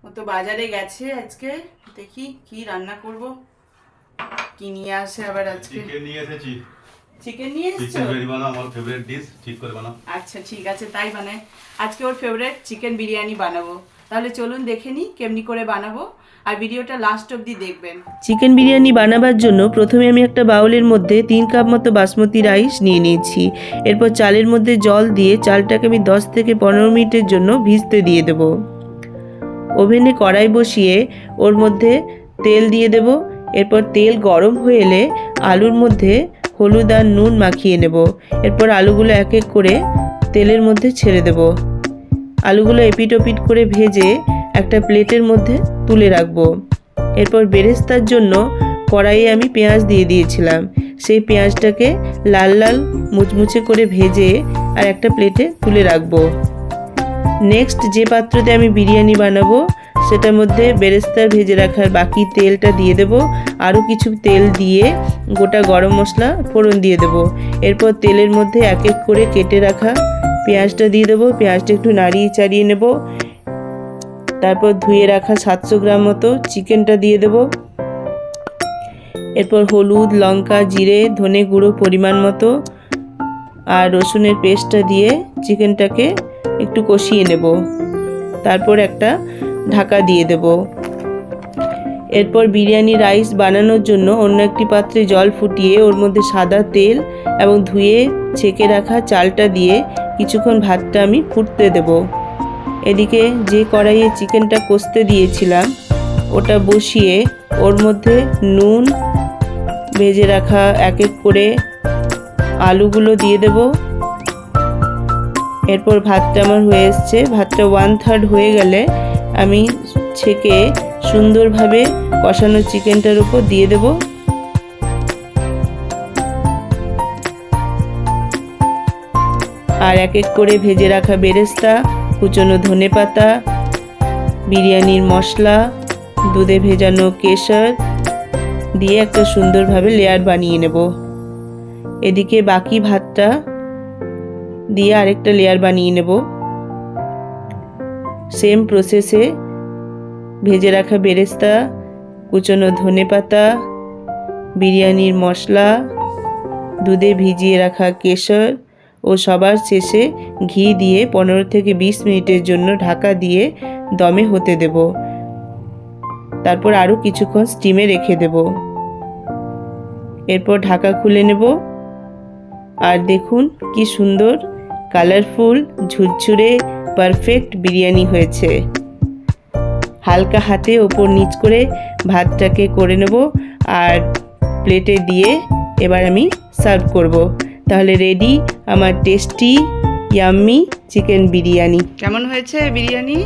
ও তো বাজারে গেছে আজকে, দেখি কি রান্না করব, কি নিয়ে আসে আবার আজকে। চিকেন নিয়ে এসেছি। চিকেন নিয়ে এসেছো? চিকেন বিরিয়ানি বানাও, আমার ফেভারিট ডিশ, ঠিক করে বানাও। আচ্ছা ঠিক আছে, তাই বানাই। আজকে ওর ফেভারিট চিকেন বিরিয়ানি বানাবো। তাহলে চলুন দেখে নিই কেমনি করে বানাবো, আর ভিডিওটা লাস্ট অবধি দেখবেন। চিকেন বিরিয়ানি বানাবার জন্য প্রথমে আমি একটা বাউলের মধ্যে 3 কাপ মতো বাসমতি রাইস নিয়ে নিয়েছি। এরপর চালের মধ্যে জল দিয়ে চালটাকে আমি 10 থেকে 15 মিনিটের জন্য ভিজতে দিয়ে দেব। ওভেনে কড়াই বসিয়ে ওর মধ্যে তেল দিয়ে দেব। এরপর তেল গরম হয়ে এলে আলুর মধ্যে হলুদ আর নুন মাখিয়ে নেব। এরপর আলুগুলো এক এক করে তেলের মধ্যে ছেড়ে দেব। আলুগুলো এপিট ওপিট করে ভেজে একটা প্লেটের মধ্যে তুলে রাখবো। এরপর বেরেস্তার জন্য কড়াইয়ে আমি পেঁয়াজ দিয়ে দিয়েছিলাম। সেই পেঁয়াজটাকে লাল লাল মুচমুচে করে ভেজে আর একটা প্লেটে তুলে রাখবো। নেক্সট যে পাত্রতে আমি বিরিয়ানি বানাবো সেটার মধ্যে বেরেস্তার ভেজে রাখার বাকি তেলটা দিয়ে দেব। আরও কিছু তেল দিয়ে গোটা গরম মশলা ফোড়ন দিয়ে দেব। এরপর তেলের মধ্যে এক এক করে কেটে রাখা পেঁয়াজটা দিয়ে দেবো। পেঁয়াজটা একটু নাড়িয়ে চাড়িয়ে নেব। তারপর ধুয়ে রাখা 700 গ্রাম মতো চিকেনটা দিয়ে দেব। এরপর হলুদ, লঙ্কা, জিরে, ধনে গুঁড়ো পরিমাণ মতো আর রসুনের পেস্টটা দিয়ে চিকেনটাকে একটু কষিয়ে নেব। তারপর একটা ঢাকা দিয়ে দেব। এরপর বিরিয়ানি রাইস বানানোর জন্য অন্য একটি পাত্রে জল ফুটিয়ে ওর মধ্যে সাদা তেল এবং ধুয়ে ছেঁকে রাখা চালটা দিয়ে কিছুক্ষণ ভাতটা আমি ফুটতে দেব। এদিকে যে কড়াইয়ে চিকেনটা কষতে দিয়েছিলাম ওটা বসিয়ে ওর মধ্যে নুন, ভেজে রাখা এক এক করে আলুগুলো দিয়ে দেব। এরপর ভাতটা আমার হয়ে এসছে। ভাতটা 1/3 হয়ে গেলে আমি ছেঁকে সুন্দরভাবে কষানো চিকেনটার উপর দিয়ে দেব। আর এক এক করে ভেজে রাখা বেরেস্তা, কুচনো ধনেপাতা, বিরিয়ানির মশলা, দুধে ভেজানো কেশর দিয়ে একটা সুন্দরভাবে লেয়ার বানিয়ে নেব। এদিকে বাকি ভাতটা দিয়ে আরেকটা লেয়ার বানিয়ে নেব। সেম প্রসেসে ভেজে রাখা বেরেস্তা, কুচনো ধনেপাতা, বিরিয়ানির মশলা, দুধে ভিজিয়ে রাখা কেশর ও সবার শেষে ঘি দিয়ে 15 থেকে 20 মিনিটের জন্য ঢাকা দিয়ে দমে হতে দেব। তারপর আরও কিছুক্ষণ স্টিমে রেখে দেব। এরপর ঢাকা খুলে নেব। আর দেখুন কি সুন্দর কালারফুল ঝুরঝুরে পারফেক্ট বিরিয়ানি হয়েছে। হালকা হাতে ওপর নিচ করে ভাতটাকে করে নেব আর প্লেটে দিয়ে এবার আমি সার্ভ করব। তাহলে রেডি আমার টেস্টি ইয়াম্মি চিকেন বিরিয়ানি। কেমন হয়েছে বিরিয়ানি?